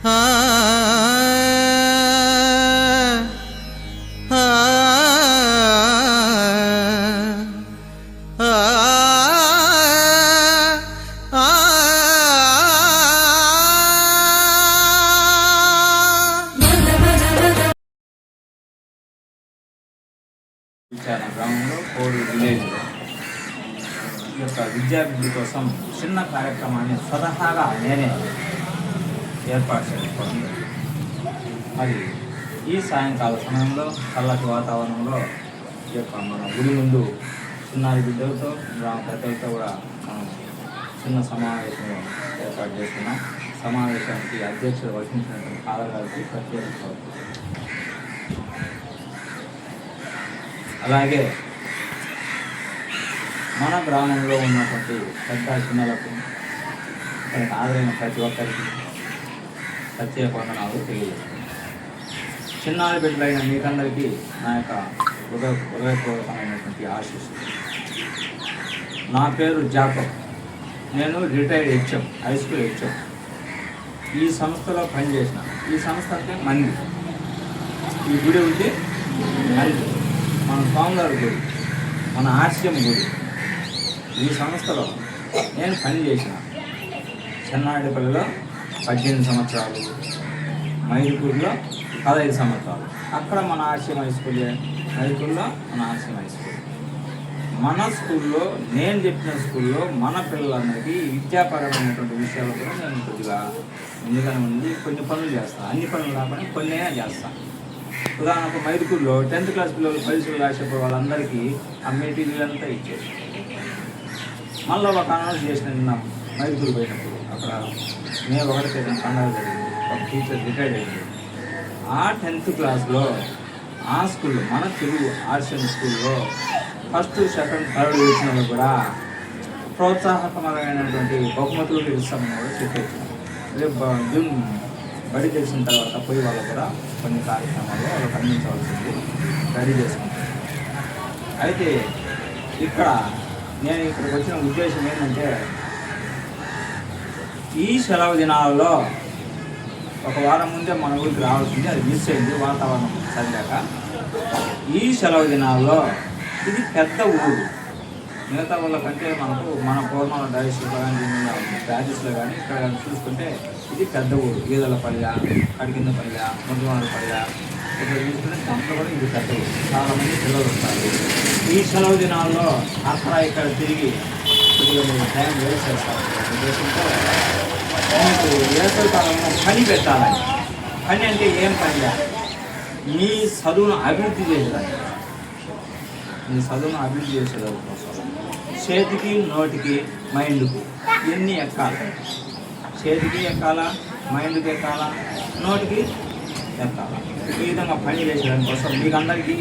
ఆ ఆ గ్రామంలో కోడి విలేజ్లో ఈ యొక్క విద్యాభివృద్ధి కోసం చిన్న కార్యక్రమాన్ని స్వతహాగా నేనే ఏర్పాటు చేసుకోవడం అది ఈ సాయంకాల సమయంలో చల్లటి వాతావరణంలో ఈ యొక్క మన గుడి ముందు చిన్నారి బిడ్డలతో గ్రామ పెద్దలతో కూడా మనం చిన్న సమావేశం ఏర్పాటు చేస్తున్నాం. సమావేశానికి అధ్యక్షుడు వహించినటువంటి ఫాదర్ గారికి ప్రత్యేక అలాగే మన గ్రామంలో ఉన్నటువంటి పెద్ద చిన్నలకు తనకు ఆదరైన ప్రతి ఒక్కరికి ప్రత్యేక వందనాలు తెలియజేస్తున్నాను. చిన్నారి బిడ్డలైన మీకందరికీ నా యొక్క హృదయపూర్వకమైనటువంటి ఆశీస్సులు. నా పేరు జాకబ్. నేను retired HM, high school HM. ఈ సంస్థలో పనిచేసిన ఈ సంస్థ అంటే మంది, ఈ గుడి ఉంది మంది, మన స్వామివారి గుడి, మన ఆర్సిఎం గుడి. ఈ సంస్థలో నేను పనిచేసిన చెన్నాడిపల్లిలో 18 సంవత్సరాలు, మైదుకూరులో 15 సంవత్సరాలు. అక్కడ మన ఆర్సిఎం హై స్కూల్, మైదుకూరులో మన ఆర్సిఎం హై స్కూల్. మన స్కూల్లో నేను చెప్పిన స్కూల్లో మన పిల్లలందరికీ విద్యాపరమైనటువంటి విషయాలు కూడా నేను కొద్దిగా ముందుగానే ఉంది కొన్ని పనులు చేస్తాను. అన్ని పనులు కాకుండా కొన్ని చేస్తాను. ఉదాహరణకు మైదుకూరులో 10th క్లాస్ పిల్లలు పరీక్షలు రాసేప్పుడు వాళ్ళందరికీ ఆ మెటీరియల్ అంతా ఇచ్చేది. మళ్ళీ ఒక అనౌన్స్ చేసిన నిన్న మైదుకూరు పోయినప్పుడు అక్కడ మే 1 తేదీన పండుగ జరిగింది. ఒక టీచర్ రిటైర్డ్ అయింది. ఆ 10th క్లాస్లో ఆ స్కూల్లో మన తెలుగు ఆర్సిఎం స్కూల్లో 1st, 2nd, 3rd వచ్చిన వాళ్ళు కూడా ప్రోత్సాహకరమైనటువంటి బహుమతులు ఇస్తామని కూడా చెప్పేసి రేపు జూన్ బడి తెలిసిన తర్వాత పోయి వాళ్ళు కూడా కొన్ని కార్యక్రమాలు వాళ్ళకి అందించవలసింది రెడీ చేసుకుంటారు. అయితే ఇక్కడ నేను ఇక్కడికి వచ్చిన ఉద్దేశం ఏంటంటే ఈ సెలవు దినాల్లో ఒక వారం ముందే మన ఊరికి రావాల్సింది, అది మిస్ అయింది వాతావరణం సరిగాక. ఈ సెలవు దినాల్లో ఇది పెద్ద ఊరు. మిగతా వాళ్ళకంటే మనకు మన పూర్ణాల డైరెక్షన్లో కానీ బ్యాచెస్లో కానీ ఇక్కడ కానీ చూసుకుంటే ఇది పెద్ద ఊరు. ఈదలపల్లె, కడికిందపల్లె, ముద్దువాడపల్లె ఇక్కడ చూసుకుంటే దాంట్లో కూడా ఇది పెద్ద ఊరు. చాలామంది పిల్లలు ఉంటారు. ఈ సెలవు దినాల్లో అక్కడ ఇక్కడ తిరిగి కొద్దిగా మీరు టైం వేస్ట్ చేస్తారు. ఉద్దేశంతో మీకు వేసవి కాలంలో పని పెట్టాలని. పని అంటే ఏం పని చేయాలి? మీ చదువును అభివృద్ధి చేసేదాన్ని, మీ చదువును అభివృద్ధి చేసేదాని కోసం చేతికి, నోటికి, మైండ్కు ఎన్ని ఎక్కాలి? చేతికి ఎక్కాలా, మైండ్కి ఎక్కాలా, నోటికి ఎక్కాలా? ఈ విధంగా పని చేసేదాని కోసం మీకు అందరికీ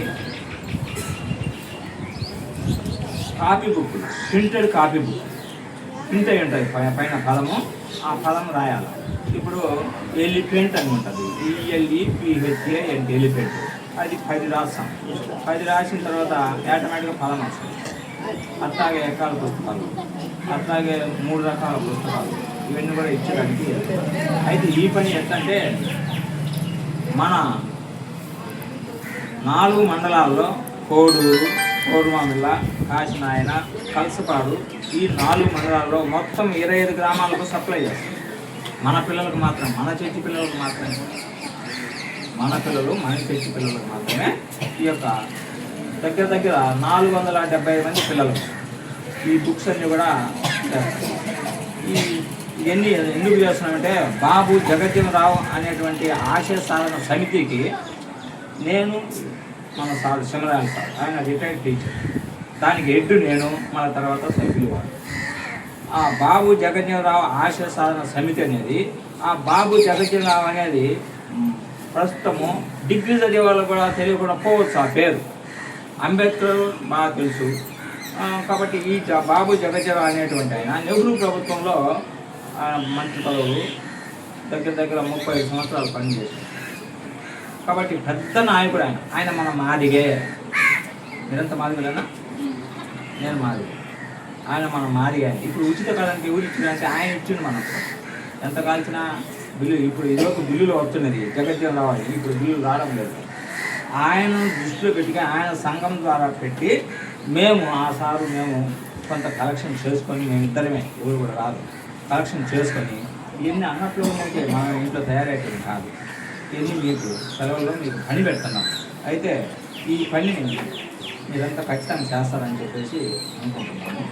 copy book, printed copy book print అయి ఉంటుంది. పైన పదము, ఆ పదం రాయాలి. ఇప్పుడు ఎలిఫెంట్ అని ఉంటుంది, ELEPHANT ఎలిఫెంట్. అది 10 రాస్తాం. 10 రాసిన తర్వాత ఆటోమేటిక్గా పదం వస్తుంది. అట్లాగే ఎక్కాల పుస్తకాలు, అట్లాగే 3 రకాల పుస్తకాలు, ఇవన్నీ కూడా ఇచ్చడానికి. అయితే ఈ పని ఎట్లంటే మన 4 మండలాల్లో కోడూరు, కోడుమామిళ్ళ, కాశీనాయన, కలసపాడు, ఈ 4 మండలాల్లో మొత్తం 25 గ్రామాలకు సప్లై చేస్తాం. మన పిల్లలకు మాత్రం, మన చర్చి పిల్లలకు మాత్రమే, మన పిల్లలు మన చర్చి పిల్లలకు మాత్రమే ఈ యొక్క దగ్గర 470 మంది పిల్లలు ఈ బుక్స్ అన్నీ కూడా చేస్తాం. ఇవన్నీ ఎందుకు చేస్తున్నామంటే బాబు జగజ్జీవనరావు అనేటువంటి ఆశయ సాధన సమితికి నేను, మన సార్ సింగరాయన సార్, ఆయన రిటైర్డ్ టీచర్, దానికి హెడ్ నేను, మన తర్వాత సభ్యులు వాడు. ఆ బాబు జగజ్జీవనరావు ఆశయ సాధన సమితి అనేది, ఆ బాబు జగజ్జీవనరావు అనేది ప్రస్తుతము డిగ్రీ చదివే వాళ్ళు కూడా తెలియకుండా పోవచ్చు. ఆ పేరు అంబేద్కర్ బాగా తెలుసు కాబట్టి ఈ బాబు జగజ్జీవనరావు అనేటువంటి ఆయన నెహ్రూ ప్రభుత్వంలో మంత్రి పదవులు దగ్గర 35 సంవత్సరాలు పనిచేశారు. కాబట్టి పెద్ద నాయకుడు ఆయన మన మాదిగే. మీరంతా మాదిగలేనా? నేను మాదిగే. ఆయన మన మాదిగే. ఇప్పుడు ఉచిత కళానికి ఎవరు ఇచ్చిందంటే ఆయన ఇచ్చిండు. మనకు ఎంత కాల్చినా బిల్లు ఇప్పుడు ఇదివరకు బిల్లులు వస్తున్నది జగజ్జీవన్ రావాలి, ఇప్పుడు బిల్లులు రావడం లేదు. ఆయన దృష్టిలో పెట్టి ఆయన సంఘం ద్వారా పెట్టి మేము ఆ సారు మేము కొంత కలెక్షన్ చేసుకొని మేము ఇద్దరమే, ఎవరు కూడా రాదు, కలెక్షన్ చేసుకొని ఇవన్నీ అన్నట్లు ఉంటే మన ఇంట్లో తయారైపోయింది కాదు. ఇవన్నీ మీకు సెలవుల్లో మీకు పని పెడుతున్నాం. అయితే ఈ పనిని మీరంతా ఖచ్చితంగా చేస్తారని చెప్పేసి అనుకుంటున్నాను.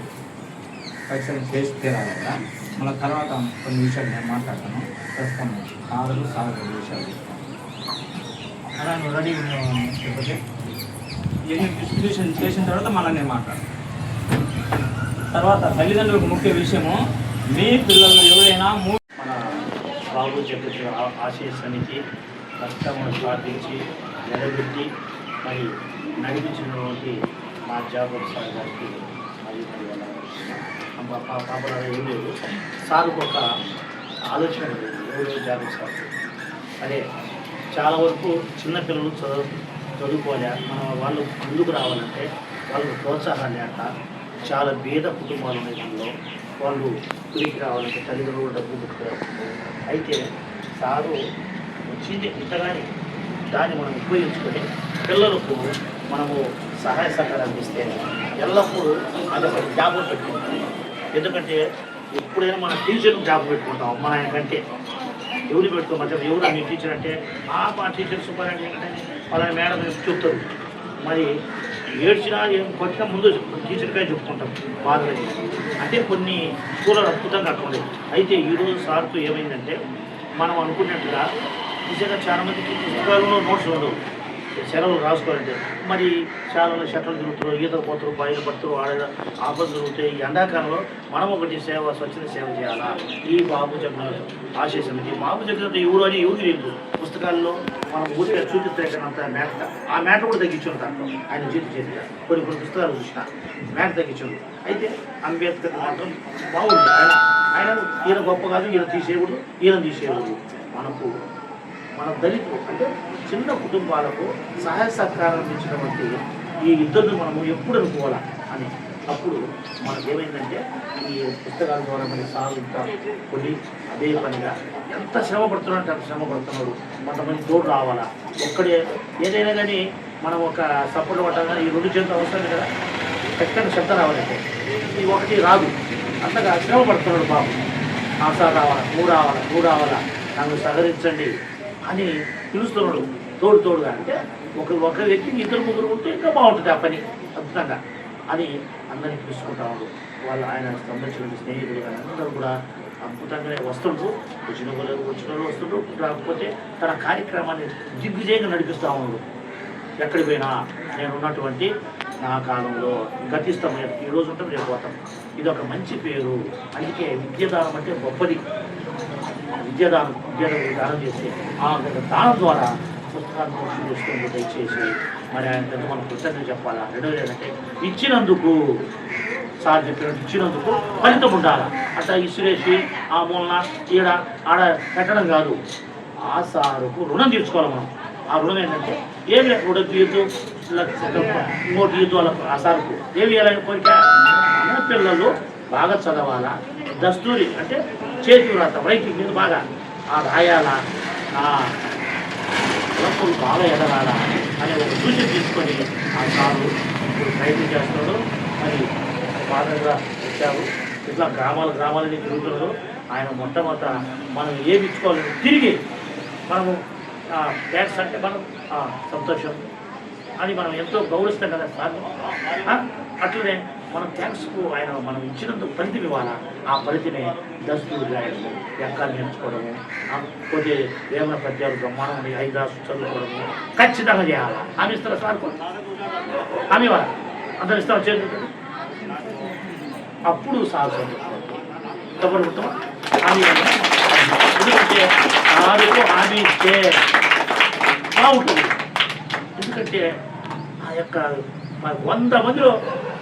ఖచ్చితంగా చేసి తీరాలి కదా. మళ్ళీ తర్వాత కొన్ని విషయాలు నేను మాట్లాడతాను. ప్రస్తుతం సాగు విషయాలు అలా నువ్వు రెడీ చెప్పతే ఇవన్నీ డిస్ట్రిబ్యూషన్ చేసిన తర్వాత మళ్ళీ నేను మాట్లాడతాను. తర్వాత తల్లిదండ్రులకు ముఖ్య విషయము, మీ పిల్లలు ఎవరైనా మన బాబు చెప్పే ఆశయానికి కష్టము సాధించి నిలబెట్టి మరి నడిపించినటువంటి మా జాబర్ సార్ గారికి మరి పాపల ఏం లేదు. సార్కు ఒక ఆలోచన లేదు, ఎవరు జాబర్ సార్ అదే చాలా వరకు చిన్నపిల్లలు చదువుకోలే, మన వాళ్ళు ముందుకు రావాలంటే వాళ్ళకు ప్రోత్సాహాలు లేక చాలా బీద కుటుంబాలు ఉన్నాయి. దానిలో వాళ్ళు తిరిగి రావాలంటే తల్లిదండ్రులు డబ్బులు పెట్టుకోవాలి. అయితే సారు వచ్చింది ఇంతగాని దాన్ని మనం ఉపయోగించుకొని పిల్లలకు మనము సహాయ సహకారాలు ఇస్తే ఎల్లప్పుడూ అదొక జాబ్ పెట్టుకుంటాం. ఎందుకంటే ఎప్పుడైనా మన టీచర్కి జాబ్ పెట్టుకుంటాం. మన ఆయన కంటే ఎవరు పెట్టుకోమంటే ఎవరు మీ టీచర్ అంటే మా టీచర్ సూపర్ అంటే వాళ్ళని మేడం చెప్తారు. మరి ఏడ్చినా ఏం కొట్టినా ముందు టీచర్గా చెప్పుకుంటాం బాధలు. అంటే కొన్ని స్కూల్లో అద్భుతంగా అట్లా. అయితే ఈరోజు సార్తో ఏమైందంటే మనం అనుకున్నట్టుగా నిజంగా చాలామందికి పుస్తకాలలో నోట్స్ ఉండవు, సెలవులు రాసుకోవాలంటే మరి చాలా షట్టలు తిరుగుతారు, ఈతలు పోతారు, బయలు పడుతారు, ఆడ ఆపద జరుగుతాయి. ఈ ఎండాకాలంలో మనం ఒకటి స్వచ్ఛత సేవ చేయాలా. ఈ బాబు జగన్నాథ్ ఆశేషంకి బాబు జగన్నాథ్ ఎవరు అని ఎవరు లేదు. పుస్తకాల్లో మనం ఊరిగా చూపిస్తానంత మ్యాట్, ఆ మ్యాట్ కూడా తగ్గించుంది దాంట్లో ఆయన చేతిగా కొన్ని పుస్తకాలు చూసిన మ్యాట్ తగ్గించుంది. అయితే అంబేద్కర్ మాత్రం బాగుంది. ఆయన ఈయన గొప్ప కాదు, ఈయన తీసేయకూడదు, ఈయన తీసేయకూడదు. మన దళితులు అంటే చిన్న కుటుంబాలకు సహాయ సహకారం ఇచ్చినటువంటి ఈ ఇద్దరిని మనము ఎప్పుడు అనుకోవాలా అని. అప్పుడు మనకు ఏమైందంటే ఈ పుస్తకాల ద్వారా మన సాగు కొన్ని అదే పనిగా ఎంత శ్రమ పడుతున్నాడంటే అంత శ్రమ పడుతున్నాడు. కొంతమంది తోడు రావాలా, ఒక్కడే ఏదైనా కానీ మనం ఒక సపోర్ట్ పట్టాలి కానీ ఈ రెండు చేతులు అవసరం కదా, ఖచ్చితంగా శబ్దం రావాలంటే ఈ ఒకటి రాదు. అంతగా శ్రమ పడుతున్నాడు బాబు. సార్ రావాలా, నువ్వు రావాలా, నన్ను సహకరించండి అని పిలుస్తున్నాడు తోడుగా. అంటే ఒక వ్యక్తికి ఇద్దరు ముగ్గురు ఉంటే ఇంకా బాగుంటుంది ఆ పని అద్భుతంగా అని అందరినీ పిలుచుకుంటాడు. వాళ్ళు ఆయన సంబంధించిన స్నేహితులు కానీ అందరూ కూడా అద్భుతంగానే వస్తుండ్రు. వచ్చిన వాళ్ళు వస్తుండ్రు, రాకపోతే తన కార్యక్రమాన్ని దిగ్విజయంగా నడిపిస్తూ ఉన్నాడు. ఎక్కడికి పోయినా నేను ఉన్నటువంటి నా కాలంలో గతిస్తాం, ఈరోజు ఉంటాం రేపు పోతాం. ఇది ఒక మంచి పేరు. అందుకే విద్యాదానం అంటే గొప్పది. విద్యాదానం దానం చేస్తే ఆ దానం ద్వారా పుస్తకాన్ని పోషణ చేసుకుంటూ దయచేసి మరి ఆయన మనం కృతజ్ఞత చెప్పాలా. రెండోది ఏంటంటే ఇచ్చినందుకు సార్ చెప్పినట్టు ఇచ్చినందుకు ఫలితం ఉండాలి. అట్లా ఇసురేసి ఆ మూలన ఆడ పెట్టడం కాదు. ఆ సారుకు రుణం తీర్చుకోవాలి మనం. ఆ రుణం ఏంటంటే ఏమి రుణం తీయద్దు, ఇంకోటి తీయద్దు వాళ్ళకు. ఆ సారుకు ఏమి వేయాలని కోరిక, మన పిల్లలు బాగా చదవాలా, దస్తూరి అంటే చేతి వ్రాత రైటింగ్ మీద బాగా రాయాలా, కులపులు బాగా ఎదగాలా అనే ఒక సూచన తీసుకొని ఆ సారు ఇప్పుడు ప్రయత్నం చేస్తున్నాడు. మరి బాధగా వచ్చారు. ఇట్లా గ్రామాలని తిరుగుతున్నారు. ఆయన మొట్టమొదట మనం ఏమి ఇచ్చుకోవాలని తిరిగి మనము ట్యాక్స్ అంటే మనం సంతోషం అని మనం ఎంతో గౌరవిస్తాం కదా సార్. అట్లనే మనం ట్యాక్స్కు ఆయన మనం ఇచ్చినందుకు ఫలితం ఇవ్వాలా. ఆ ఫలితమే దస్తూరి రాయడము, ఎక్కాలు నేర్చుకోవడము, పోతే వేమన పద్యాలు బ్రహ్మాండం 5 రాష్ట్రాలు చదువుకోవడము ఖచ్చితంగా చేయాలా. ఆమె ఇస్తారా సార్? ఆమె ఇవ్వాలా, అందరు ఇస్తారా చేతులు? అప్పుడు సార్ తప్పకుండా ఆమె. ఎందుకంటే ఆమెకు ఆమె ఇస్తే బాగుంటుంది. ఎందుకంటే ఆ యొక్క 100 మందిలో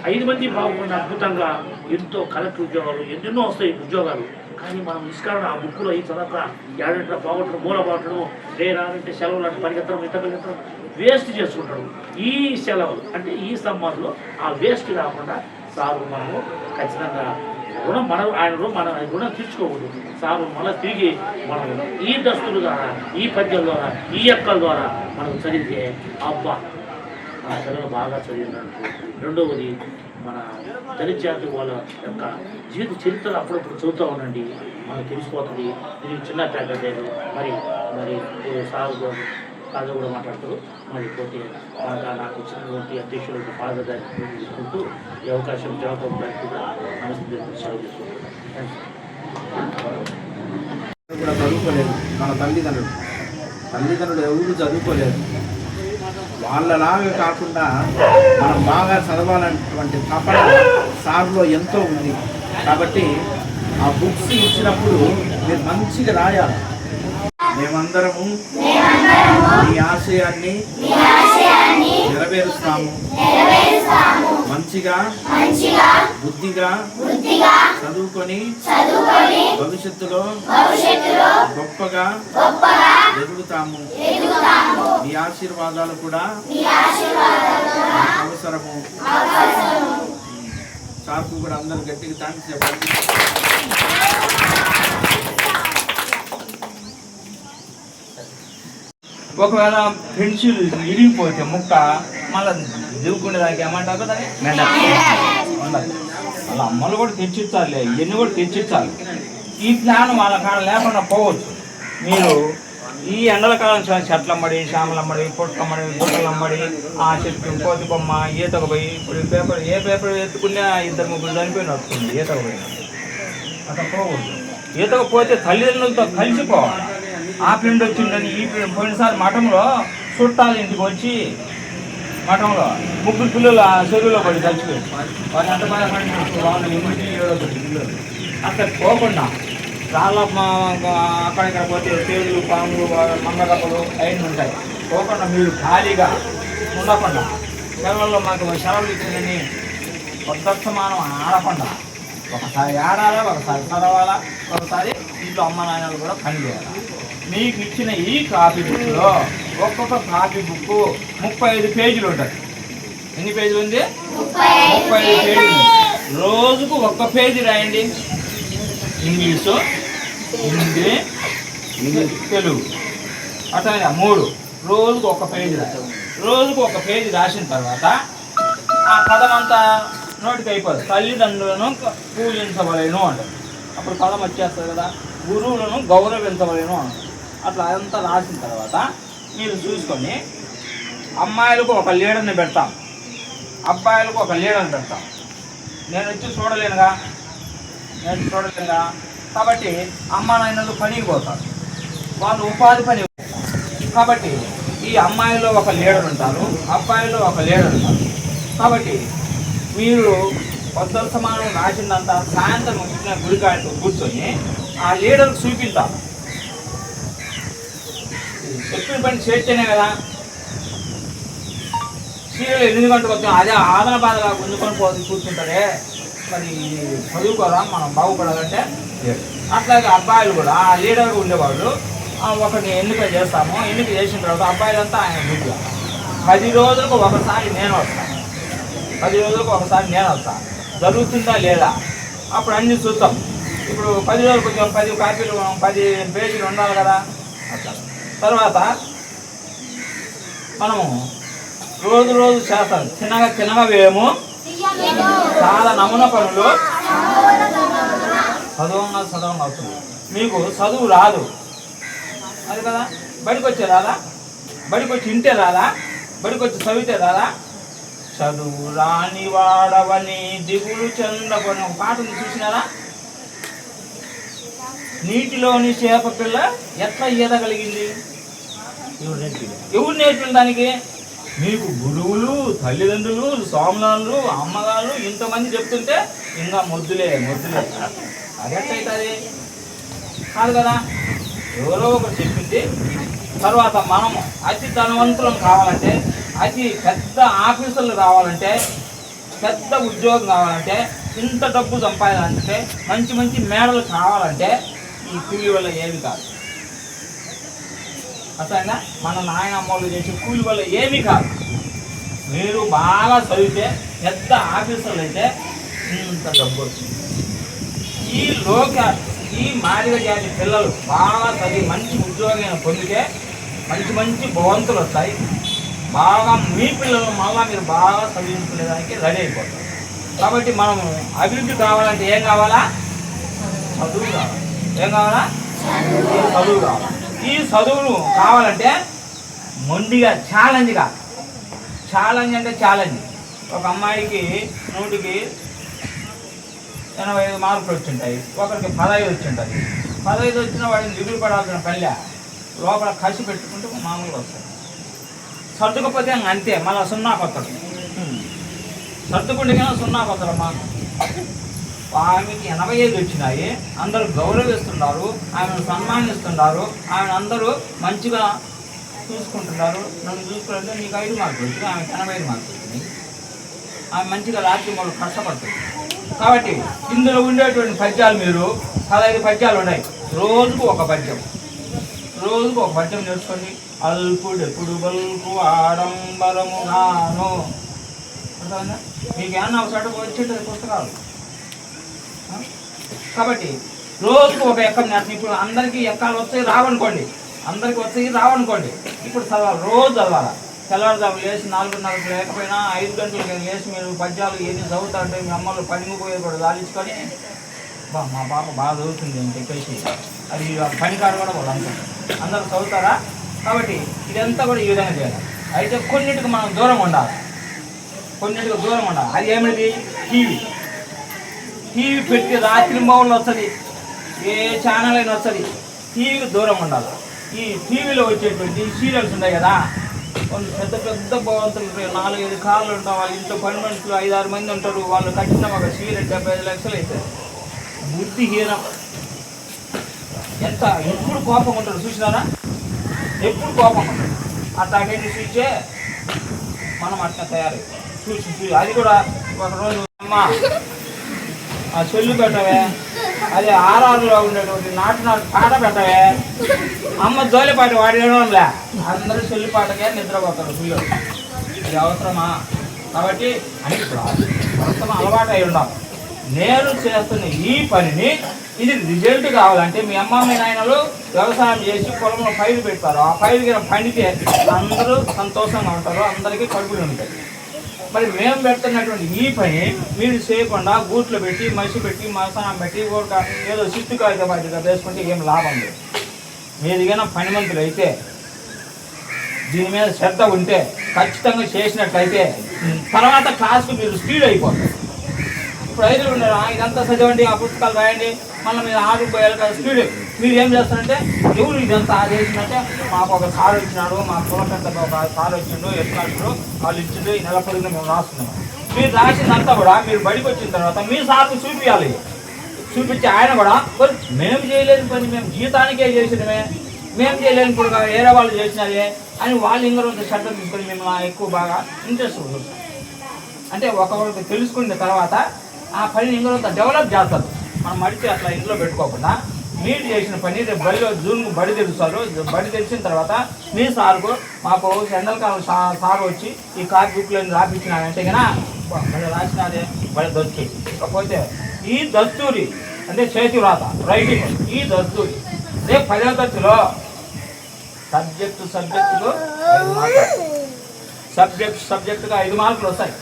5 మంది బాగుంది. అద్భుతంగా ఎంతో కలెక్టర్ ఉద్యోగాలు ఎన్నెన్నో వస్తాయి ఉద్యోగాలు. కానీ మనం నిష్కారణ ఆ బుక్కులో ఈ చదవక ఏడంటే బాగొట్టడం, మూల బాగొట్టడం, రానంటే సెలవులు అంటే పరిగెత్తడం, ఇంత పరిగెత్తడం వేస్ట్ చేసుకుంటాడు. ఈ సెలవులు అంటే ఈ సమ్మర్లో ఆ వేస్ట్ కాకుండా సారు మనము ఖచ్చితంగా రుణం మన రుణం తీర్చుకోకూడదు. సార్ మళ్ళీ తిరిగి మనం ఈ దస్తుల ద్వారా, ఈ పద్యాల ద్వారా, ఈ ఎక్కల ద్వారా మనకు చదివితే అబ్బా మన పిల్లలు బాగా చదివినట్టు. రెండవది మన దళిత జాతి వాళ్ళ యొక్క జీవిత చరిత్రలు అప్పుడప్పుడు చదువుతూ ఉండండి, మనకు తెలిసిపోతుంది. ఇది చిన్న ప్యాకెట్ మరి సాగు కాదు కూడా మాట్లాడతారు. మరి పోతే నాకు వచ్చినటువంటి అధ్యక్షులు ఫాదర్ గారిని తీసుకుంటూ ఈ అవకాశం జవాబు కూడా నమస్తే సెలవు చేసుకుంటున్నాను. కూడా చదువుకోలేదు. మన తల్లిదండ్రులు ఎవరు చదువుకోలేదు. వాళ్ళలాగా కాకుండా మనం బాగా చదవాలనేటువంటి తపన సార్లో ఎంతో ఉంది. కాబట్టి ఆ బుక్స్ ఇచ్చినప్పుడు మీరు మంచిగా రాయాలి. మేమందరము ఈ ఆశయాన్ని నెరవేరుస్తాము. మంచిగా బుద్ధిగా చదువుకొని భవిష్యత్తులో గొప్పగా ఎదుగుతాము. మీ ఆశీర్వాదాలు కూడా అవసరము. సార్కు కూడా అందరూ గట్టిగా థాంక్స్ చెప్పండి. ఒకవేళ పెన్సిల్ ఇరిగిపోతే ముక్క మళ్ళీ దిగుకునే దానికి ఏమంటారు కదా ఉండాలి. వాళ్ళ అమ్మలు కూడా తెచ్చిచ్చాలి, ఇవన్నీ కూడా తెచ్చిచ్చాలి. ఈ ప్లాన్ వాళ్ళ కాడ లేకుండా పోవచ్చు. మీరు ఈ ఎండల కాలం చెట్లమ్మడి, శ్యామలమ్మడి, పొట్టమ్మడి, గుట్టలమ్మడి, ఆ చెట్టు కోతి బొమ్మ, ఈతకు పోయి ఇప్పుడు ఏ పేపర్ ఎత్తుకున్నా 2-3 చనిపోయిన వస్తుంది. ఈతకు పోయిన అట్లా పోకూడదు. ఈతకు పోతే తల్లిదండ్రులతో కలిసిపోవాలి. ఆ పిండి వచ్చిందని ఈ పిండి. పోయినసారి మఠంలో చుట్టాలు ఇంటికి వచ్చి మఠంలో 3 పిల్లలు ఆ చెరువులో పడి చచ్చిపోయింది. వాళ్ళు ఎంత బాధపడి వాళ్ళు 8-7 పిల్లలు. అక్కడ పోకుండా చాలా అక్కడిక్కడ పోతే తేళ్ళు, పాములు, మంగళప్పలు అవన్నీ ఉంటాయి. పోకుండా మీరు ఖాళీగా ఉండకుండా సెలవుల్లో మాకు సెలవులు ఇచ్చిందని కొత్తమానం ఆడకుండా ఒకసారి ఆడాలా, ఒకసారి చదవాలా, ఒకసారి ఇంట్లో అమ్మ నాయనలు కూడా పని చేయాలి. మీకు ఇచ్చిన ఈ కాపీ బుక్లో ఒక్కొక్క కాపీ బుక్ 35 పేజీలు ఉంటుంది. ఎన్ని పేజీలు ఉంది? 35 పేజీలు. రోజుకు 1 పేజీ రాయండి. ఇంగ్లీషు, హిందీ, తెలుగు అట్లా 3. రోజుకు 1 పేజీ రాయాలి. రోజుకు 1 పేజీ రాసిన తర్వాత ఆ పదం అంతా నోటికి అయిపోదు. తల్లిదండ్రులను పూజించవలేను అంటారు. అప్పుడు పదం వచ్చేస్తుంది కదా. గురువులను గౌరవించవలేను అంటారు. అట్లా అంతా రాసిన తర్వాత మీరు చూసుకొని అమ్మాయిలకు ఒక లీడర్ని పెడతాం, అబ్బాయిలకు ఒక లీడర్ని పెడతాం. నేను వచ్చి చూడలేనుగా. కాబట్టి అమ్మ నాయనలు పనికి పోతారు, వాళ్ళు ఉపాధి పని. కాబట్టి ఈ అమ్మాయిలో ఒక లీడర్ ఉంటారు, అబ్బాయిలో ఒక లీడర్ ఉంటారు. కాబట్టి మీరు పొద్దున సమానం రాసిందంతా సాయంత్రం వచ్చిన గుడికాయతో కూర్చొని ఆ లీడర్కి చూపించాలి. చెప్పిన పని చేస్తేనే కదా. సీరియల్ 8 గంటలకు వచ్చాం, అదే ఆదన బాధగా గుంజుకొని పోతుంది కూర్చుంటారే. మరి చదువుకోరా మనం బాగుపడాలంటే. అట్లాగే అబ్బాయిలు కూడా ఆ లీడర్ ఉండేవాళ్ళు ఒకరిని ఎన్నిక చేస్తాము. ఎన్నిక చేసిన తర్వాత అబ్బాయిలంతా ఆయన డ్యూటీ 10 రోజులకు ఒకసారి నేను వస్తాను. 10 రోజులకు ఒకసారి నేను వస్తాను. జరుగుతుందా లేదా అప్పుడు అన్నీ చూస్తాం. ఇప్పుడు 10 రోజులకు కొంచెం 10 కాపీలు 10 పేజీలు ఉండాలి కదా. అట్లా తర్వాత మనము రోజు చేస్తాం. చిన్నగా వేయము, చాలా నమూనా పనులు. చదవంగా అవుతుంది. మీకు చదువు రాదు అది కదా. బడికి వచ్చే రాదా, బడికి వచ్చి ఇంటే రాదా, బడికి వచ్చి చదివితే రాదా. చదువు రాని వాడవని దిగులు చెందకొని ఒక పాట ఉంది, చూసినారా? నీటిలోని చేప పిల్ల ఎట్లా ఈదగలిగింది? ఎవరు నేర్పిన దానికి? మీకు గురువులు, తల్లిదండ్రులు, స్వాములు, అమ్మగారు ఇంతమంది చెప్తుంటే ఇంకా మొద్దులే. అది ఎట్లయితుంది? కాదు కదా. ఎవరో ఒకరు చెప్పింది. తర్వాత మనము అతి ధనవంతులం కావాలంటే, అతి పెద్ద ఆఫీసులు రావాలంటే, పెద్ద ఉద్యోగం కావాలంటే, ఇంత డబ్బు సంపాదించాలంటే, మంచి మేడలు కావాలంటే ఈ కూలి వల్ల ఏమి కాదు. అసలు మన నాయనమ్మలు చేసే కూలి వల్ల ఏమీ కాదు. మీరు బాగా చదివితే పెద్ద ఆఫీసర్లు అయితే ఇంత డబ్బు వచ్చింది. ఈ మాదిగ జాతి పిల్లలు బాగా చదివి మంచి ఉద్యోగం పొందితే మంచి మంచి భవంతులు వస్తాయి. బాగా మీ పిల్లలు మళ్ళా మీరు బాగా చదివించుకునేదానికి రెడీ అయిపోతారు. కాబట్టి మనం అభివృద్ధి కావాలంటే ఏం కావాలా? చదువు కావాలి. ఏం కావాలా? చదువు కావాలి. ఈ చదువులు కావాలంటే మొండిగా ఛాలెంజ్ అంటే ఛాలెంజ్. ఒక అమ్మాయికి 100కి 85 మార్కులు వచ్చింటాయి, ఒకరికి 15 వచ్చింటుంది. 15 వచ్చిన వాడిని దిగులు పడాల్సిన పనిలే, లోపల కసి పెట్టుకుంటే మామూలుగా వస్తాయి. సర్దుకపోతే అంతే, మళ్ళీ 0 కొత్తడు. సర్దుకుంటే 0 కొత్తడమ్మా. ఆమెకి 85 వచ్చినాయి, అందరూ గౌరవిస్తున్నారు, ఆమెను సన్మానిస్తున్నారు, ఆమెను అందరూ మంచిగా చూసుకుంటున్నారు. నన్ను చూసుకుంటే నీకు 5 మార్కులు వచ్చినాయి, ఆమెకి 85 మార్కులు వచ్చినాయి. ఆమె మంచిగా రాత్రి మూడు కష్టపడుతుంది. కాబట్టి ఇందులో ఉండేటువంటి పద్యాలు మీరు 15 పద్యాలు ఉన్నాయి. రోజుకు ఒక పద్యం నేర్చుకోండి. అల్పుడెప్పుడు బల్పు ఆడంబరము నాను. మీకు ఏమన్నా ఒకసారి వచ్చేటది పుస్తకాలు. కాబట్టి రోజుకు ఒక ఎక్కం నేర్చుకుని. ఇప్పుడు అందరికీ ఎక్కాలు వస్తాయి రావనుకోండి, ఇప్పుడు చదవాలి, రోజు చదవాలి. తెల్లవారుజాము లేచి 4:30 లేకపోయినా 5 గంటలకి లేచి మీరు పద్యాలు ఏది చదువుతారంటే మీ అమ్మలు పనిపోయేది కూడా దాలించుకొని మా పాప బాగా చదువుతుంది అని చెప్పేసి అది పనికాడు కూడా వాళ్ళు అనుకుంటారు. అందరూ చదువుతారా? కాబట్టి ఇదంతా కూడా ఈ విధంగా చేయాలి. అయితే కొన్నిటికి మనం దూరం ఉండాలి. అది ఏమిటి? టీవీ పెట్టి రాత్రి మౌళ్ళు వస్తుంది, ఏ ఛానల్ అయినా వస్తుంది. టీవీకి దూరం ఉండాలి. ఈ టీవీలో వచ్చేటువంటి సీరియల్స్ ఉన్నాయి కదా, వాళ్ళు పెద్ద భవంతులు 4-5 కార్లు ఉంటాం, వాళ్ళ ఇంట్లో పని మనుషులు 5-6 మంది ఉంటారు. వాళ్ళు కట్టిన ఒక సీరియల్ 75 లక్షలు అవుతుంది. బుద్ధిహీనం. ఎప్పుడు కోపం ఉంటాడు చూసినారా? ఎప్పుడు కోపం ఉంటాడు. అట్లాంటి చూసే మనం అట్లా తయారై చూసి అది కూడా ఒకరోజు అమ్మా ఆ చెల్లు పెట్టవే, అదే ఆర్ఆర్లో ఉండేటువంటి నాటు పాట పెట్టవే. అమ్మ జోలిపాట వాడి వినడంలే, అందరూ చెల్లిపాటకే నిద్రపోతారు పిల్లలు. ఇది అవసరమా? కాబట్టి అని మొత్తం అలవాటు అయి ఉండాలి. నేను చేస్తున్న ఈ పనిని ఇది రిజల్ట్ కావాలంటే మీ అమ్మ మీ నాయనలు వ్యవసాయం చేసి పొలంలో పైరు పెడతారు. ఆ పైరు పండితే అందరూ సంతోషంగా ఉంటారు, అందరికీ కడుపులు ఉంటాయి. మరి మేము పెడుతున్నటువంటి ఈ పని మీరు చేయకుండా గూట్లో పెట్టి మసి పెట్టి మసానం పెట్టి ఒక ఏదో సిట్టుకాయ బయటగా వేసుకుంటే ఏం లాభం లేదు. మీదిగా పని మంతులు అయితే దీని మీద శ్రద్ధ ఉంటే ఖచ్చితంగా చేసినట్లయితే తర్వాత క్లాస్కి మీరు స్పీడ్ అయిపోతారు. ఇప్పుడు 5 ఉన్నారు, ఇదంతా చదవండి, ఆ పుస్తకాలు రాయండి, మళ్ళీ మీరు 6 పోయాలి కదా స్పీడ్. మీరు ఏం చేస్తారంటే ఎవరు ఇదంతా చేసిందంటే మాకు ఒక సార్ వచ్చినాడు, మా కులకంత ఒక సార్ వచ్చిండు, ఎట్లాడు వాళ్ళు ఇచ్చిండు, ఈ నెల పొడిగిన మేము రాస్తున్నాం. మీరు రాసిందంతా కూడా మీరు బడికి వచ్చిన తర్వాత మీ సార్కు చూపించాలి. చూపించి ఆయన కూడా మేము చేయలేని పని మేము జీతానికే చేసినమే, మేము చేయలేని ఇప్పుడు వేరే వాళ్ళు చేసినదే అని వాళ్ళు ఇంకొక శ్రద్ధ తీసుకొని మేము ఎక్కువ బాగా ఇంట్రెస్ట్ చూస్తాం. అంటే ఒకరికి తెలుసుకున్న తర్వాత ఆ పనిని ఇంకొక డెవలప్ చేస్తారు. మనం మడిచి అట్లా ఇంట్లో పెట్టుకోకుండా మీరు చేసిన పని రేపు బడిలో జూన్కు బడి తెలుస్తారు. బడి తెలిసిన తర్వాత మీ సార్కు మాకు ఎండలకాలం సార్ వచ్చి ఈ కార్ బుక్లను రాపించినాడంటే కన్నా మళ్ళీ రాసినాదే బడి దొరికి. ఇకపోతే ఈ దస్తూరి అంటే చేతి వ్రాత రైటింగ్, ఈ దస్తూరి రేపు 10వ తరగతిలో సబ్జెక్టుకు 5 మార్కులు, సబ్జెక్టుగా 5 మార్కులు వస్తాయి.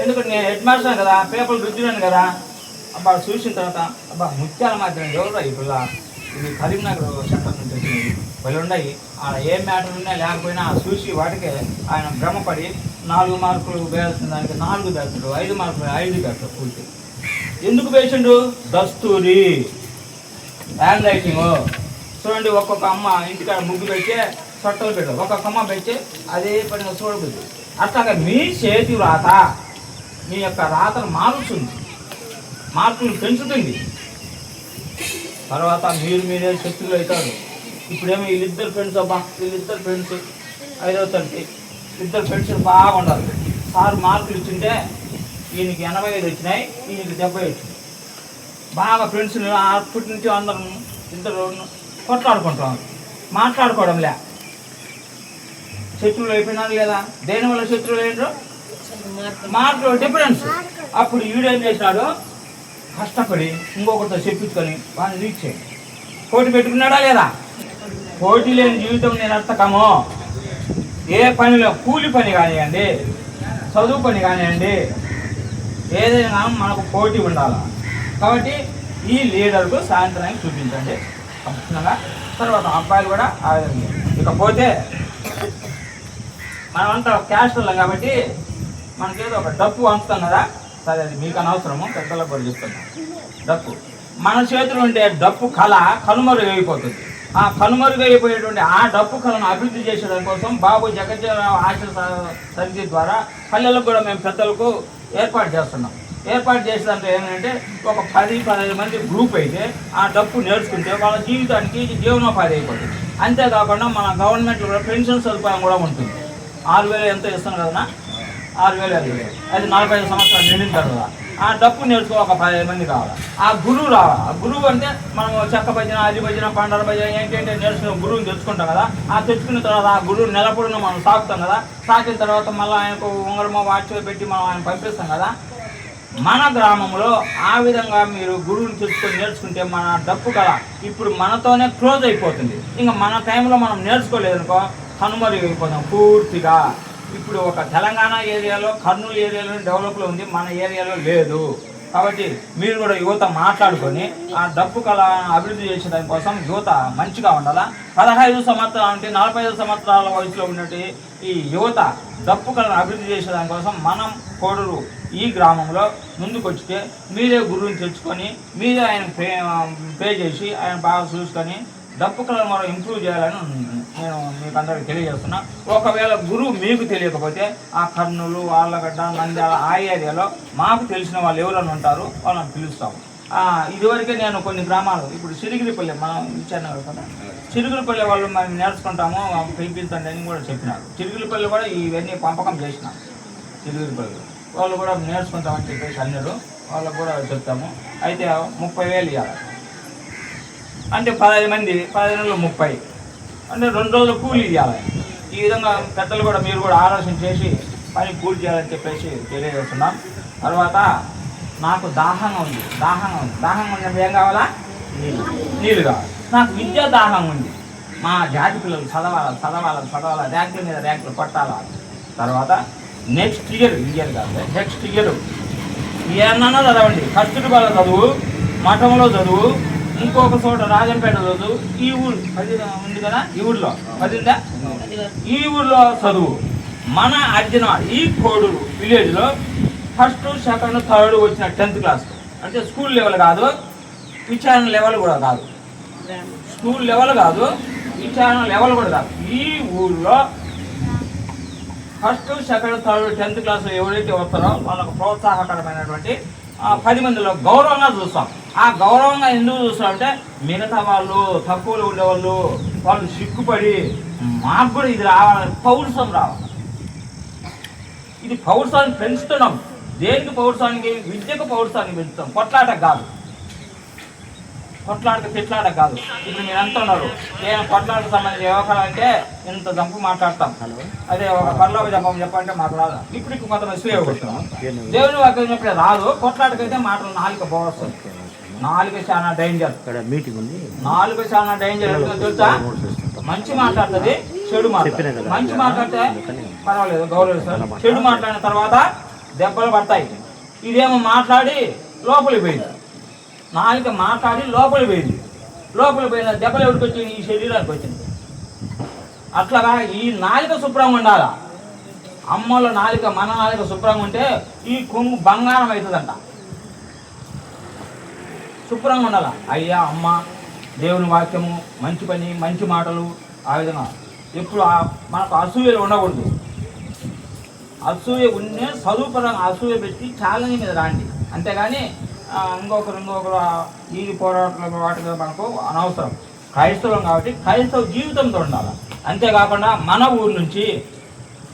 ఎందుకంటే నేను హెడ్ మాస్టర్ కదా, పేపర్లు రుద్దినాను కదా. అబ్బా చూసిన తర్వాత అబ్బా ముత్యాల మాధ్యమం ఎవరు ఇప్పుడు ఇది కరీంనగర్ సెంటర్ నుంచి వచ్చినవి వాళ్ళు ఉన్నాయి. ఆడ ఏం మ్యాటర్ ఉన్నా లేకపోయినా చూసి వాటికే ఆయన భ్రమపడి 4 మార్కులు వేయాల్సిన దానికి 4 వేస్తాడు, 5 మార్కులు 5 వేస్తాడు పూర్తి. ఎందుకు వేసిండు? దస్తూరి హ్యాండ్ రైటింగ్. చూడండి, ఒక్కొక్క అమ్మ ఇంటికాడ ముగ్గు పెట్టి చొట్టలు పెట్టారు, ఒక్కొక్క అమ్మ పెట్టి అదే పనిగా చూడబోద్దు. అట్లాగా మీ చేతి రాత మీ యొక్క రాతను మారుస్తుంది, మార్కులు పెంచుతుంది. తర్వాత మీరే శక్తులు అవుతారు. ఇప్పుడేమో వీళ్ళిద్దరు ఫ్రెండ్స్, అబ్బా వీళ్ళిద్దరు ఫ్రెండ్స్ 5వ తరగతి ఇద్దరు ఫ్రెండ్స్ బాగుండాలి. సార్ మార్కులు ఇచ్చింటే ఈయనకి 85 వచ్చినాయి, ఈయనకి 70 వచ్చినాయి. బాగా ఫ్రెండ్స్ అప్పటి నుంచి అందరం ఇద్దరు కొట్లాడుకుంటాం, మాట్లాడుకోవడంలే. శత్రువులు అయిపోయినారు లేదా? దేనివల్ల శత్రువులు అయినారు? మార్కులు డిఫరెన్స్. అప్పుడు ఈడేం చేసినాడు, కష్టపడి ఇంకొకరితో చెప్పించుకొని వాళ్ళని రీచ్ చేయండి. పోటీ పెట్టుకున్నాడా లేదా? పోటీ లేని జీవితం నేను అర్థకమో. ఏ పనిలో కూలి పని కానివ్వండి, చదువు పని కానివ్వండి, ఏదైనా మనకు పోటీ ఉండాలి. కాబట్టి ఈ లీడర్కు సాయంత్రానికి చూపించండి ఖచ్చితంగా. తర్వాత అబ్బాయిలు కూడా ఆ విధంగా. ఇకపోతే మనమంతా క్యాస్ట్ ఉన్నాం కాబట్టి మనకేదో ఒక డప్పు వంచుతాం కదా. సరే, అది మీకు అనవసరము, పెద్దలకు కూడా చెప్తున్నాం. డప్పు మన చేతులు ఉంటే డప్పు కళ కనుమరుగైపోతుంది. ఆ కనుమరుగైపోయేటువంటి ఆ డప్పు కళను అభివృద్ధి చేసేదాని కోసం బాబు జగజ్జీవనరావు ఆశల సమితి ద్వారా పల్లెలకు కూడా మేము పెద్దలకు ఏర్పాటు చేస్తున్నాం. ఏర్పాటు చేసేదంటే ఏంటంటే ఒక 10-15 మంది గ్రూప్ అయితే ఆ డప్పు నేర్చుకుంటే వాళ్ళ జీవితానికి జీవనోపాధి అయిపోతుంది. అంతేకాకుండా మన గవర్నమెంట్లో కూడా పెన్షన్ సదుపాయం కూడా ఉంటుంది. 6,000 ఎంతో ఇస్తాను కదా, 6,000 అది 45 సంవత్సరాలు నిండిన తర్వాత ఆ డప్పు నేర్చుకో ఒక 15 మంది కావాలి. ఆ గురువు రావాలి. ఆ గురువు అంటే మనం చెక్క భజన, అరి భజన, పండల భజన ఏంటంటే నేర్చుకున్న గురువుని తెచ్చుకుంటాం కదా. ఆ తెచ్చుకున్న తర్వాత ఆ గురువు నెలపొడిన మనం సాకుతాం కదా. సాకిన తర్వాత మళ్ళీ ఆయనకు ఉంగరమో వాచ్లో పెట్టి మనం ఆయన పంపిస్తాం కదా. మన గ్రామంలో ఆ విధంగా మీరు గురువుని తెచ్చుకొని నేర్చుకుంటే మన డప్పు కళ ఇప్పుడు మనతోనే క్లోజ్ అయిపోతుంది. ఇంకా మన టైంలో మనం నేర్చుకోలేదనుకో కనుమరుగైపోతాం పూర్తిగా. ఇప్పుడు ఒక తెలంగాణ ఏరియాలో, కర్నూలు ఏరియాలో డెవలప్లో ఉంది, మన ఏరియాలో లేదు. కాబట్టి మీరు కూడా యువత మాట్లాడుకొని ఆ డప్పు కళ అభివృద్ధి చేసే దానికోసం యువత మంచిగా ఉండాలా. 15 సంవత్సరాల నుండి 45 సంవత్సరాల వయసులో ఉన్నట్టు ఈ యువత డప్పు కళను అభివృద్ధి చేసే దానికోసం మనం కోడూరు ఈ గ్రామంలో ముందుకు వచ్చితే మీరే గురువుని తెచ్చుకొని మీరే ఆయన పే చేసి ఆయన బాగా చూసుకొని డప్పు కళను మనం ఇంప్రూవ్ చేయాలని నేను మీకు అందరికీ తెలియజేస్తున్నా. ఒకవేళ గురువు మీకు తెలియకపోతే ఆ కర్నూలు, ఆళ్ళగడ్డ, నంద్యాల ఆ ఏరియాలో మాకు తెలిసిన వాళ్ళు ఎవరైనా ఉంటారు, వాళ్ళని పిలుస్తాము. ఇదివరకే నేను కొన్ని గ్రామాలు, ఇప్పుడు చిరుగురిపల్లి మనం ఇచ్చాను కదా, చిరుగురిపల్లి వాళ్ళు మేము నేర్చుకుంటాము పిలిపించండి అని కూడా చెప్పినారు. చిరుగురిపల్లి కూడా ఇవన్నీ పంపకం చేసినాం. చిరుగురిపల్లి వాళ్ళు కూడా నేర్చుకుంటామని చెప్పేసి అన్నారు. వాళ్ళకు కూడా చెప్తాము. అయితే 30,000 ఇవ్వాలి. అంటే 15 మంది, 15 30 అంటే 2 రోజులు కూలీ ఇవ్వాలి. ఈ విధంగా పెద్దలు కూడా మీరు కూడా ఆలోచన చేసి పని పూర్తి చేయాలని చెప్పేసి తెలియజేస్తున్నాం. తర్వాత నాకు దాహంగా ఉంది. దాహంగా ఉన్నప్పుడు ఏం కావాలా? నీళ్ళు కావాలి. నాకు విద్యా దాహం ఉంది. మా జాతి పిల్లలు చదవాలి, ర్యాంకుల మీద ర్యాంకులు కొట్టాలా. తర్వాత నెక్స్ట్ ఇయర్ కాదు, నెక్స్ట్ ఇయర్ ఏమన్నా చదవండి. కస్తూరిబాల చదువు, మఠంలో చదువు, ఇంకొక చోట రాజంపేట చదువు, ఈ ఊరు 10 ఉంది కదా, ఈ ఊళ్ళో 10 ఈ ఊళ్ళో చదువు. మన అర్జున ఈ కోడూరు విలేజ్లో 1st, 2nd, 3rd వచ్చిన 10th క్లాస్ అంటే స్కూల్ లెవెల్ కాదు, విచారణ లెవెల్ కూడా కాదు. స్కూల్ లెవెల్ కాదు, విచారణ లెవెల్ కూడా కాదు. ఈ ఊళ్ళో 1st, 2nd, 3rd, 10th class ఎవరైతే వస్తారో వాళ్ళకు ప్రోత్సాహకరమైనటువంటి 10 మందిలో గౌరవంగా చూస్తాం. ఆ గౌరవంగా ఎందుకు చూస్తామంటే మిగతా వాళ్ళు తక్కువలో ఉండేవాళ్ళు వాళ్ళు సిగ్గుపడి మాకు కూడా ఇది రావాలి, పౌరుషం రావాలి. ఇది పౌరుషాన్ని పెంచుతున్నాం. దేనికి పౌరుషానికి? విద్యకు పౌరుషాన్ని పెంచుతాం. కొట్లాటకు కాదు, కొట్లాటకు తిట్లాటకు కాదు. ఇప్పుడు మీరు ఎంత ఉన్నారు, నేను కొట్లాటకు సంబంధించిన వ్యవహారాలంటే ఇంత జంపు మాట్లాడతాం. అదే ఒక పర్లోక జంపం చెప్పంటే మాకు రాదు. ఇప్పుడు కొంతమంది స్వీయ కొడుతున్నాం. దేవుని వాక్యం చెప్పే రాదు. కొట్లాటకైతే మాటలు నాలుక పోవస్తుంది. నాలుక చాలా డేంజర్. మీటింగ్ ఉంది. నాలుక చాలా డేంజర్ తెలుసా? మంచి మాట్లాడుతుంది, చెడు మాట్లాడుతుంది. మంచి మాట్లాడితే పర్వాలేదు, గౌరవిస్తారు. చెడు మాట్లాడిన తర్వాత దెబ్బలు పడతాయి. ఇదేమో మాట్లాడి లోపలికి పోయింది. నాలుక మాట్లాడి లోపలికి పోయింది. లోపలికి పోయిన దెబ్బలు ఎవరికి వచ్చింది? ఈ శరీరానికి వచ్చింది. అట్లాగా ఈ నాలుక శుభ్రంగా ఉండాలా. అమ్మల నాలుక, మన నాలుక శుభ్రంగా ఉంటే ఈ కొంగు బంగారం అవుతుందంట. శుభ్రంగా ఉండాలా. అయ్యా, అమ్మ, దేవుని వాక్యము, మంచి పని, మంచి మాటలు, ఆ విధంగా ఎప్పుడు మనకు అసూయలు ఉండకూడదు. అసూయ ఉండే చదువుపరంగా అసూయ పెట్టి ఛాలెంజ్ మీద రాండి. అంతేగాని ఇంకొకరు ఈ పోరాటాలు వాటి మీద మనకు అనవసరం. క్రైస్తవం కాబట్టి క్రైస్తవ జీవితంతో ఉండాలి. అంతేకాకుండా మన ఊరు నుంచి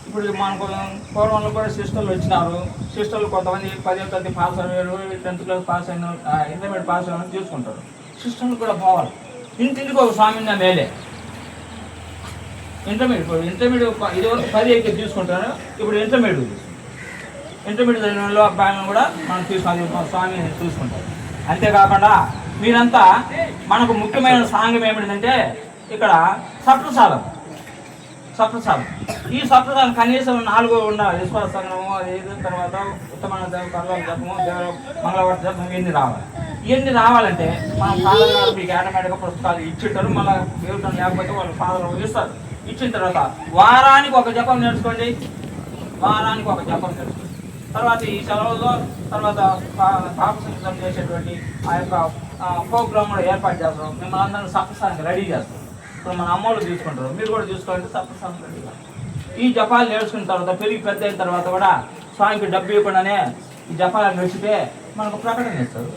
ఇప్పుడు మనకు పూర్వంలో కూడా సిస్టర్లు వచ్చినారు. సిస్టర్లు కొంతమంది 10వ తరగతి పాస్ అయ్యారు, 10th క్లాస్ పాస్ అయిన, ఇంటర్మీడియట్ పాస్ అయిన తీసుకుంటారు. సిస్టర్లు కూడా పోవాలి. ఇంటింటికి ఒక స్వామిని మేలే. ఇంటర్మీడియట్ ఇదివరకు 10 తీసుకుంటారు, ఇప్పుడు ఇంటర్మీడియట్ చదివిన వాళ్ళు అబ్బాయిలను కూడా మనం తీసుకుని స్వామిని చూసుకుంటారు. అంతేకాకుండా మీరంతా మనకు ముఖ్యమైన సాంగం ఏమిటంటే ఇక్కడ సప్తసాలం. ఈ సప్తసాలం కనీసం 4 ఉండాలి. విశ్వాస సంఘము, అది తర్వాత ఉత్తమ కర్మ జపము, మంగళవారం జపం, ఇవన్నీ రావాలంటే మనం ఫాదర్ గారు మీకు ఆటోమేటిక్గా పుస్తకాలు ఇచ్చింటారు. మళ్ళీ దేవుడు లేకపోతే వాళ్ళు ఫాదర్ ఇస్తారు. ఇచ్చిన తర్వాత వారానికి ఒక జపం నేర్చుకోండి. తర్వాత ఈ సెలవుల్లో తర్వాత పాపం చేసేటువంటి ఆ యొక్క ప్రోగ్రామ్ కూడా ఏర్పాటు చేస్తాం. మిమ్మల్ని అందరినీ సప్తసానికి రెడీ చేస్తాం. ఇప్పుడు మన అమ్మోళ్ళు తీసుకుంటారు, మీరు కూడా చూసుకోవాలంటే సప్తసానికి రెడీ చేస్తాం. ఈ జపాలు నేర్చుకున్న తర్వాత పెరిగి పెద్ద అయిన తర్వాత కూడా స్వామికి డబ్బు ఇవ్వకుండానే ఈ జపాలను నడిచితే మనకు ప్రకటన ఇస్తారు.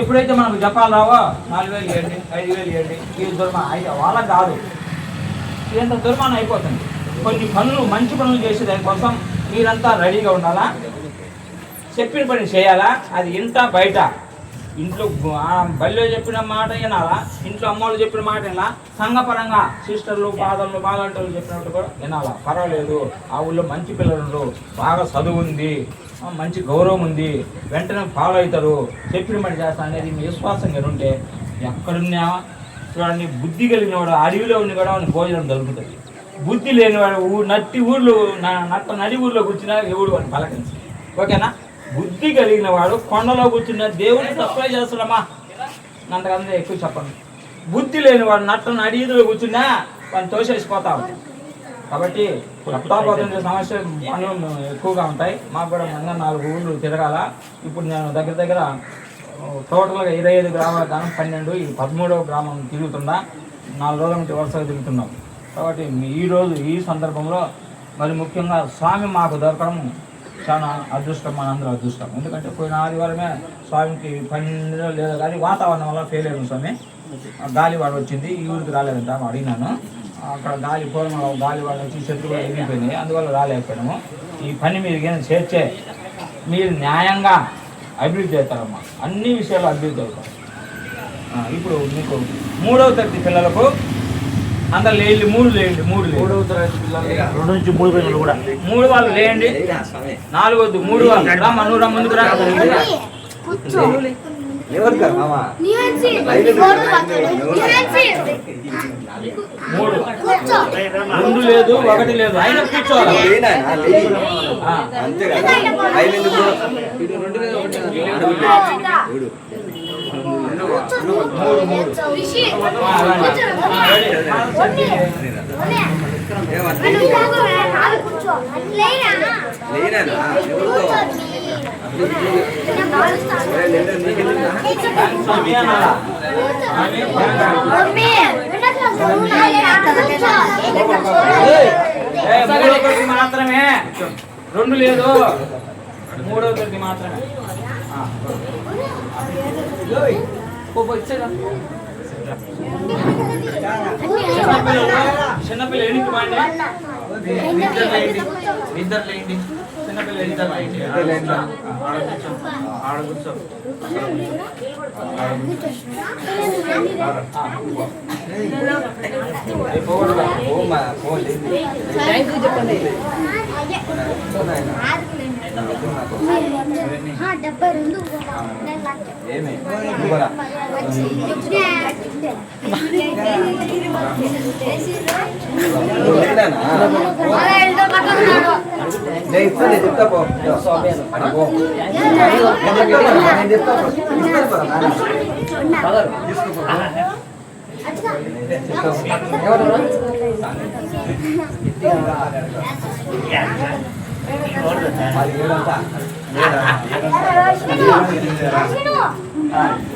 ఎప్పుడైతే మనకు జపాలు రావో 4,000 ఇవ్వండి, 5,000 ఇవ్వండి, ఈ దుర్మానం వాళ్ళకి కాదు, ఇదంతా దుర్మానం అయిపోతుంది. కొన్ని పనులు, మంచి పనులు చేసే దానికోసం మీరంతా రెడీగా ఉండాలా. చెప్పిన పని చేయాలా. అది ఇంట బయట. ఇంట్లో బళ్ళో చెప్పిన మాట వినాలా, ఇంట్లో అమ్మోళ్ళు చెప్పిన మాట వినాలా, సంఘపరంగా సిస్టర్లు, ఫాదర్లు, బాలంటోళ్ళు చెప్పినట్టు కూడా వినాలా. పర్వాలేదు, ఆ ఊళ్ళో మంచి పిల్లలు, బాగా చదువు ఉంది, మంచి గౌరవం ఉంది, వెంటనే ఫాలో అవుతారు, చెప్పిన పని చేస్తా అనేది మీ విశ్వాసం ఉంటే ఎక్కడున్నా చూడండి. బుద్ధి కలిగిన వాడు అడవిలో ఉండి కూడా భోజనం దొరుకుతుంది. బుద్ధి లేనివాడు నడి ఊర్లో కూర్చున్నా ఎవడు వాడిని పలకరించి. ఓకేనా? బుద్ధి కలిగిన వాడు కొండలో కూర్చున్న దేవుడిని సప్లై చేస్తాడమ్మా. అంతకంటే ఎక్కువ చెప్పండి. బుద్ధి లేనివాడు నడి ఈదులో కూర్చున్నా వాడిని తోసేసిపోతా ఉంటాం. కాబట్టి సప్తాహోత్సవం సమస్య పనులు ఎక్కువగా ఉంటాయి. మాకు కూడా మంగా 4 ఊళ్ళు తిరగాల. ఇప్పుడు నేను దగ్గర టోటల్గా 25 గ్రామాల గ్రామం 12, ఈ 13వ గ్రామం తిరుగుతున్నా. 4 రోజుల నుంచి వరుసగా తిరుగుతున్నాం. కాబట్టి ఈరోజు ఈ సందర్భంలో మరి ముఖ్యంగా స్వామి మాకు దొరకడం చాలా అదృష్టం, మనందరూ అదృష్టం. ఎందుకంటే పోయిన ఆదివారమే స్వామికి పని లేదు, కానీ వాతావరణం వల్ల ఫెయిల్ అయ్యాను స్వామి. గాలివాడ వచ్చింది, ఈ ఊరికి రాలేదంట. అడిగినాను, అక్కడ గాలివాడ వచ్చి శత్రువులు ఎగిరిపోయింది, అందువల్ల రాలేకపోయినాము. ఈ పని మీరు కానీ చేర్చే మీరు న్యాయంగా అభివృద్ధి అవుతారమ్మా. అన్ని విషయాలు అభివృద్ధి అవుతారు. ఇప్పుడు మీకు 3వ తరగతి పిల్లలకు అందరు లేండి, 3 లేండి. 3వ తరగతి పిల్లలు 2 నుంచి 3 పిల్లలు కూడా 3 వాళ్ళు లేండి. 4 వద్దు, 3 వాళ్ళు రమ్మా. నువ్వు ముందుకు రా. 2 లేదు, 1 లేదు, అయినా కూర్చోవాలి. మాత్రమే 2 లేదు, 3వ తరగతి మాత్రమే. చిన్నపిల్ల ఎనికి బాండి ఇద్దరు లేండి. చిన్నపిల్ల ఇద్దరు ఆడ కూర్చో.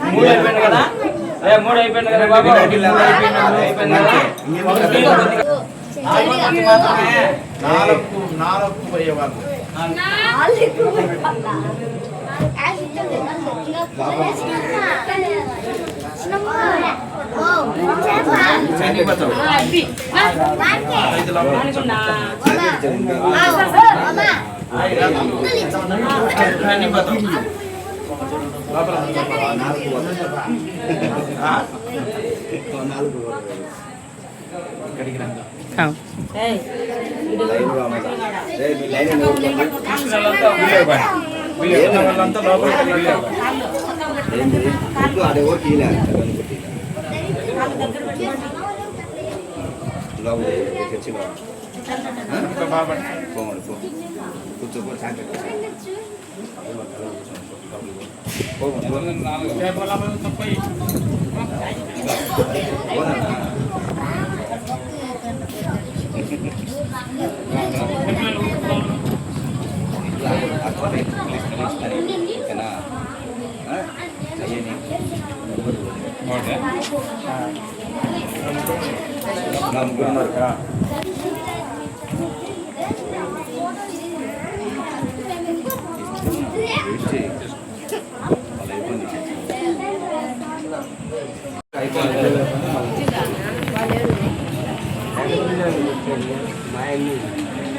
మూడు అయిపోయింది కదా, 3 అయిపోయింది కదా బాబు, 3 అయిపోయింది నాలుగు పోయేవాళ్ళు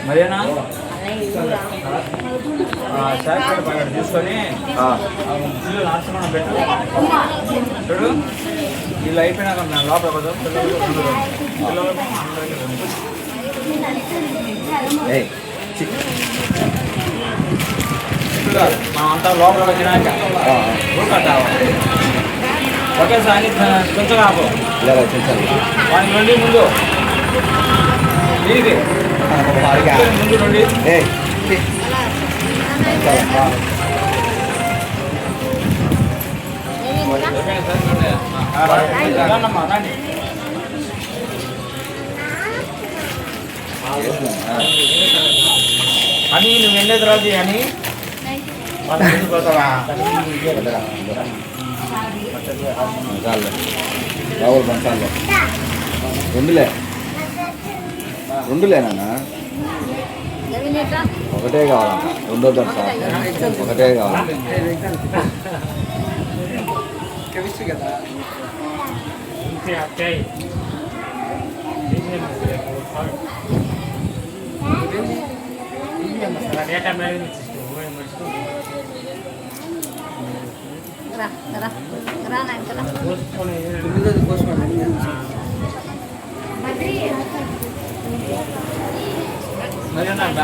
మరేనా శాఖ పక్కన తీసుకొని పిల్లలు ఆశ్రమం పెట్టు చూడు వీళ్ళు అయిపోయినాక మేము లోపల కదా పిల్లలు మనం అంతా లోపల వచ్చినాక ఒకేసారి కొంచెం కాపు వాటి నుండి ముందు దీనికి ముందు నుండి అని నువ్వు వెళ్ళే తర్వాత అని రెండులేనా ఒకటే కావాలన్నా రెండో సార్ ఒకటే కావాలి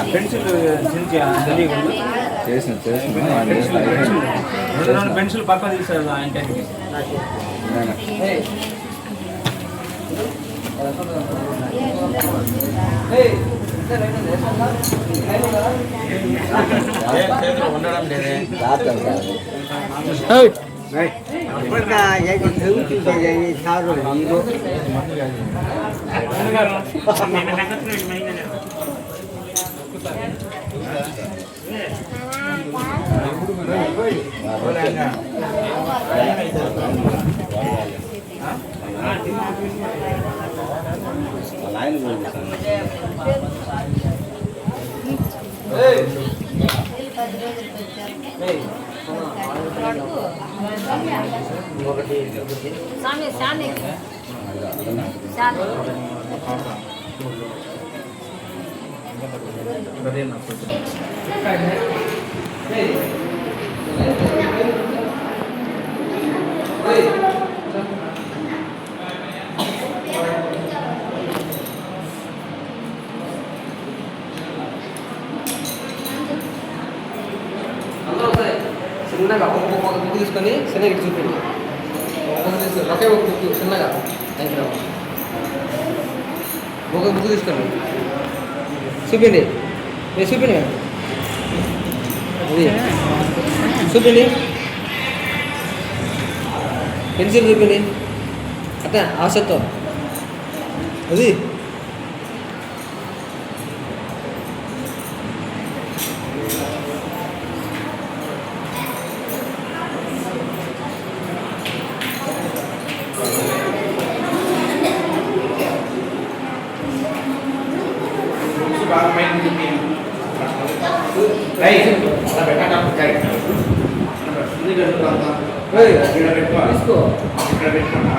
పెన్సిల్ చేసిన రెండు పెన్సిల్ పక్క తీసారు ఆయన ఉండడం లేదే చిన్నగా ఒక బుక్ తీసుకొని చిన్నగా చూపిండి ఒకే ఒక బుక్ చిన్నగా ఒక బుక్ తీసుకోండి చూపిండి మీరు చూపిండి అది చూపిండి పెన్సిల్ చూపిండి అట్లా ఆశతో అది తీసుకో ఇక్కడ పెట్టుకున్నా